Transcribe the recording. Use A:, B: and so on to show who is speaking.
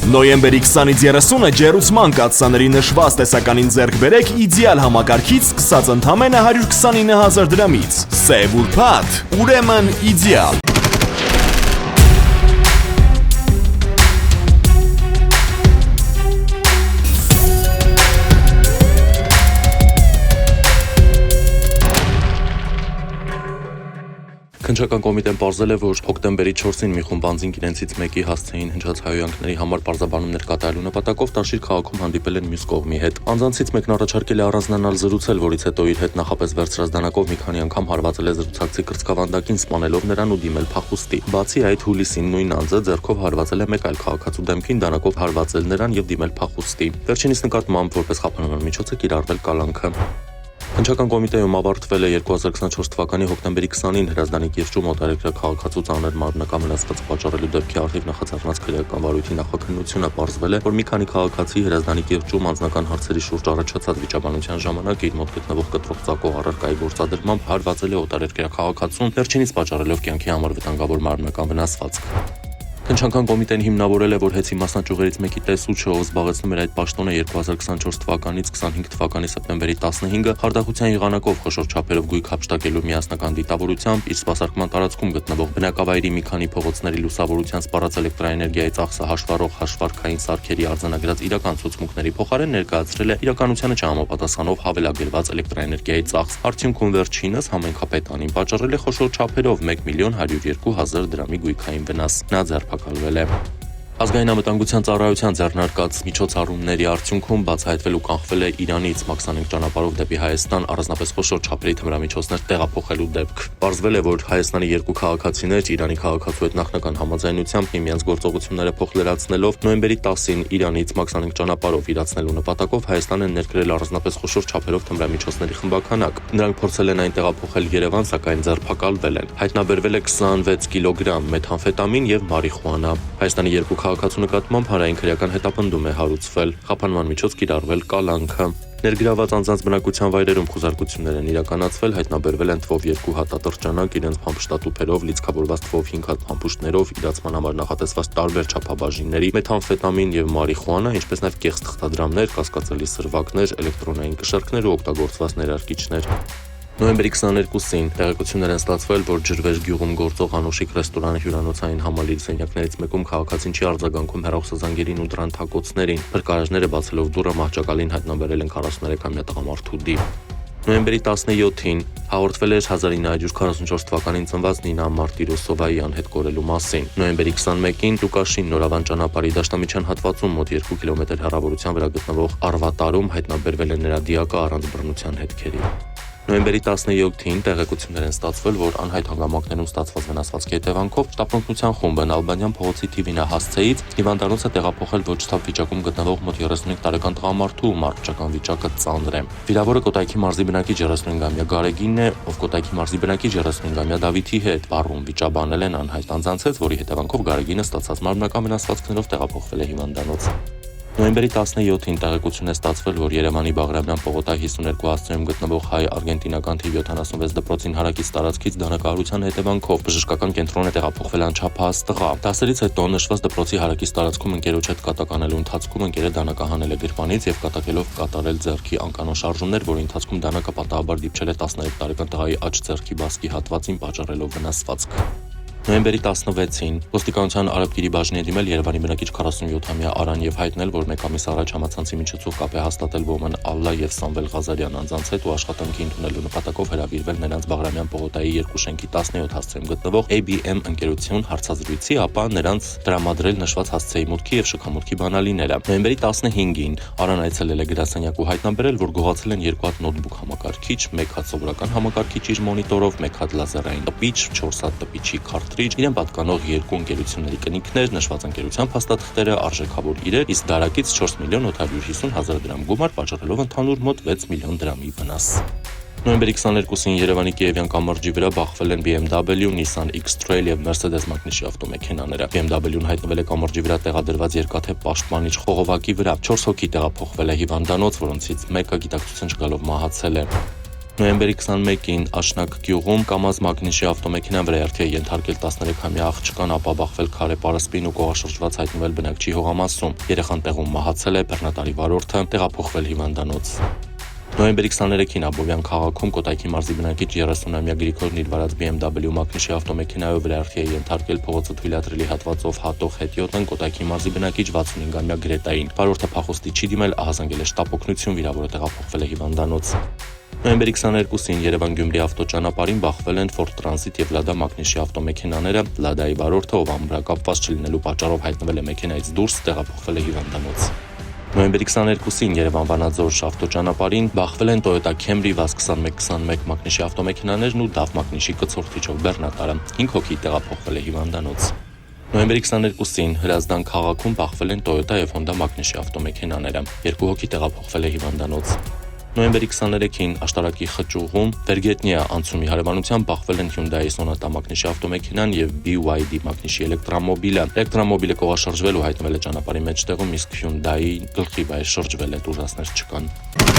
A: Նոյեմբերի 20-ից 30-ը ջեռուցման կաթսաների նշված տեսականին ձեռք բերեք իդեալ համակարգից սկսած ընդամենը 129,000 դրամից։ Սև ուրբաթ, ուրեմն իդեալ։
B: Քննչական կոմիտեն պարզել է, որ հոկտեմբերի 4-ին մի խումբ անձինք իրենցից մեկի հասցեին հնչած հայհոյանքների համար պարզաբանումներ կատարելու նպատակով Տաշիր քաղաքում հանդիպել են մյուս կողմի հետ։ Անձանցից մեկն առաջարկել է առանձնանալ զրուցել, որից հետո իր հետ նախապես վերցրած դանակով մի քանի անգամ հարվածել է զրուցակցի կրծքավանդակին, սպանելով նրան ու դիմել փախուստի։ Բացի այդ, հուլիսին նույն անձը ձեռքով հարվածել է մեկ այլ քաղաքացու դեմքին, դանակով հարվածել նրան եւ դիմել փախուստի։ Վերջինիս նկատմամբ որպես խափանման միջոց է կիրառվել կալանքը։ Քննչական կոմիտեում ավարտվել է 2024 թվականի հոկտեմբերի 20-ին Հրազդանի կիրճում օտարերկրյա քաղաքացու ծանր մարմնական վնասվածք պատճառելու դեպքի առթիվ նախաձեռնած քրեական վարույթի նախաքննությունը պարզվել է, որ մի քանի քաղաքացի Հրազդանի կիրճում անձնական հարցերի շուրջ առաջացած վիճաբանության ժամանակ իր մոտ գտնվող կտրող ծակող առարկայի գործադրմամբ հարվածել է օտարերկրյա քաղաքացուն, վերջինիս պատճառելով կյանքի համար վտանգավոր մարմնական վնասվածք։ Քննչական կոմիտեն հիմնավորել է, որ հեծի մասնաճյուղերից մեկի տեսուչը, ով զբաղեցնում էր այդ պաշտոնը 2024 թվականից 25 թվականի սեպտեմբերի 15-ը, խարդախության եղանակով խոշոր չափերով գույք հափշտակելու միասնական դիտավորությամբ իր սպասարկման տարածքում գտնվող բնակավայրի մի քանի փողոցների լուսավորության սպառած էլեկտրաէներգիայի ծախսը հաշվառող հաշվարկային սարքերի արձանագրած իրական ցուցմունքների փոխարեն ներկայացրել է իրականությանը չհամապատասխանող հավելագրված էլեկտրաէներգիայի ծախս։ Արդյունքում վերջինս համենքապետանին պատճառել է խոշոր չափերով 1,102,000 դրամի գույքային վնաս։ Նա ձերբակալվել է։ Ազգային անվտանգության ծառայության ձեռնարկած միջոցառումների արդյունքում բացահայտվել ու կանխվել է Իրանից Մաքսանենք ճանապարհով դեպի Հայաստան առանձնապես խոշոր չափերի թմրամիջոցներ տեղափոխելու դեպք։ Պարզվել է, որ Հայաստանի երկու քաղաքացիներ Իրանի քաղաքացու հետ նախնական համաձայնությամբ միմյանց գործողությունները փոխլրացնելով նոյեմբերի 10-ին Իրանից Մաքսանենք ճանապարհով իրացնելու նպատակով Հայաստան են ներկրել առանձնապես խոշոր չափերով թմրամիջոցների խմբականակ։ Նրանք փորձել են այն տեղափոխել Երևան, սակայն ձերբակալվել են։ Հայտնաբերվել է 26 կիլոգրամ մեթամֆետամին եւ մարիխուանա։ Հայաստանի երկու քաղաքացու նկատմամբ հանրային քրեական հետապնդում է հարուցվել, խափանման միջոց կիրառվել կալանքը։ Ներգրաված անձանց բնակության վայրերում խուզարկություններ են իրականացվել, հայտնաբերվել են թվով 2 հատ ատրճանակ, իրենց փամփշտատուփերով, լիցքավորված թվով 5 հատ փամփուշտներով, իրացման համար նախատեսված տարբեր չափաբաժինների, մեթամֆետամին եւ մարիխուանա, ինչպես նաեւ կեղծ թղթադրամներ, կասկածելի սրվակներ, էլեկտրոնային կշեռքներ ու օգտագործված ներարկիչներ։ Նոյեմբերի 22-ին տեղեկություններ են ստացվել, որ Ջրվեժ գյուղում գործող Անուշիկ ռեստորանի հյուրանոցային համալիրի սենյակներից մեկում քաղաքացին չի արձագանքում հեռախոսազանգերին ու դրան թակոցներին։ Փրկարարները բացելով դուռը մահճակալին հայտնաբերել են 43-ամյա տղամարդու դիպ։ Նոյեմբերի 17-ին հաղորդվել էր 1944 թվականին ծնված Նինա Մարտիրոսովայի անհետ կորելու մասին։ Նոյեմբերի 21-ին Լուկաշին Նորավան ճանապարհի դաշտամիջյան հատվածում մոտ 2 կիլոմետր հեռավորության վրա գտնվող Արվատարում հայտնաբերվել է նրա դիակը առանց բռնության հետքերի։ Նոյեմբերի 17-ին տեղեկություններ են ստացվել, որ անհայտ հանգամանքներում ստացված վնասվածքի հետևանքով շտապօգնության խումբն Ալբանյան փողոցի Թիվինա հասցեից հիվանդանոցը տեղափոխել ոչ շտապ վիճակում գտնվող մոտ 35 տարեկան տղամարդու մարմնական վիճակը ծանր է։ Վիրավորը Կոտայքի մարզի բնակիչ 35-ամյա Գարեգինն է, ով Կոտայքի մարզի բնակիչ 35-ամյա Դավիթի հետ վառում վիճաբանել են անհայտ անձանցից, որի հետևանքով Գարեգինը ստացած մարմնական վնասվածքներով տեղափոխվել է հիվանդանոց։ Նոյեմբերի 17-ին տեղեկություն է ստացվել, որ Երևանի Բաղրամյան պողոտայի 52 հասցեում գտնվող հայ-արգենտինական թիվ 76 դպրոցին հարակից տարածքից դանակահարության հետևանքով բժշկական կենտրոն է տեղափոխվել անչափահաս տղա։ Դասերից հետո նշված դպրոցի հարակից տարածքում ընկերոջ հետ կատականելու ընթացքում ընկերը դանակահանել է գրպանից եւ կատակելով կատարել ձեռքի անկանոն շարժումներ, որի ընթացքում դանակը պատահաբար դիպչել է 13 տարեկան տղայի աջ ձեռքի բասկի հատվածին, պատճառելով վնասվածք։ Նոյեմբերի 16-ին ոստիկանության Արաբկիրի բաժնի է դիմել Երևանի բնակիչ 47-ամյա Արան եւ հայտնել, որ մեկ ամիս առաջ համացանցի միջոցով կապ է հաստատել Ոմն Ալլա եւ Սամվել Ղազարյան անձանց հետ ու աշխատանքի ընդունելու նպատակով հրավիրվել նրանց Բաղրամյան պողոտայի 2 շենքի 17 հասցեում գտնվող ABM ընկերություն հարցազրույցի, ապա նրանց տրամադրել նշված հասցեի մուտքի եւ շքամուտքի բանալիները։ Նոյեմբերի 15-ին Արան այցելել է գրասենյակ ու հայտնաբերել, որ գողացել են 2 հատ նոթբուք համակարգիչ, 1 հատ սովորական համակարգիչ իր մոնիտորով, 1 հատ լազերային տպիչ, 4 հատ տպիչի քարտրիջ, իրեն պատկանող 2 ընկերությունների կնիքներ, նշված ընկերության փաստաթղթերը, արժեքավոր իրեր, իսկ դարակից 4,850,000 դրամ գումար, պատճառելով ընդհանուր մոտ 6 միլիոն դրամի վնաս։ Նոյեմբերի 22-ին Երևանի Կիևյան կամրջի վրա բախվել են BMW, Nissan X-Trail եւ Mercedes մակնիշի ավտոմեքենաները։ BMW-ն հայտնվել է կամրջի վրա տեղադրված երկաթե պաշտպանիչ խողովակի վրա։ 4 հոգի տեղափոխվել է հիվանդանոց, որոնցից մեկը գիտակցություն չգալով մահացել է։ Նոյեմբերի 21-ին Աշնակ գյուղում կամազ մագնիշի ավտոմեքենան վրայերթի է ենթարկել 13-ամյա աղջկան, ապա բախվել քարե պարսպին ու կողաշրջված հայտնվել բնակչի հողամասում։ Երեխան տեղում մահացել է, բեռնատարի վարորդը տեղափոխվել հիվանդանոց։ Նոյեմբերի 23-ին Աբովյան քաղաքում Կոտայքի մարզի բնակիչ 30-ամյա Գրիգորն իր վարած BMW մագնիշի ավտոմեքենայով վրայերթի է ենթարկել փողոցը թույլատրելի հատվածով հատող հետիոտն Կոտայքի մարզի բնակիչ 65-ամյա Գրետային։ Վարորդը փախուստի չի դիմել, ահազանգել է շտապ օգնություն, վիրավորը տեղափոխվել է հիվանդանոց։ Նոյեմբերի 22-ին Երևան-Գյումրի ավտոճանապարհին բախվել են Ford Transit եւ Lada մագնիշի ավտոմեքենաները։ Lada-ի վարորդը, ով ամբրակապված չլինելու պատճառով հայտնվել է մեքենայից դուրս, տեղափոխվել է հիվանդանոց։ Նոյեմբերի 22-ին Երևան-Վանաձոր ավտոճանապարհին բախվել են Toyota Camry VAZ-2121 մագնիշի ավտոմեքենաներն ու DAF մագնիշի կցորդիչով բեռնատարը։ 5 հոգի տեղափոխվել է հիվանդանոց։ Նոյեմբերի 22-ին Հրազդան քաղաքում բախվել են Toyota եւ Honda մագնիշի ավտոմեքենաները։ 2 հոգի տեղափոխվել է հիվանդանոց։ Նոյեմբերի 23-ին Աշտարակի խճուղում Վերգետնիա անցումի հարևանությամբ բախվել են Hyundai Sonata մագնիշի ավտոմեքենան եւ BYD մագնիշի էլեկտրամոբիլը։ Էլեկտրամոբիլը կողաշրջվել ու հայտնվել է ճանապարհի մեջտեղում, իսկ Hyundai-ի գլխի վայր շրջվել է, ուժասներ չկան։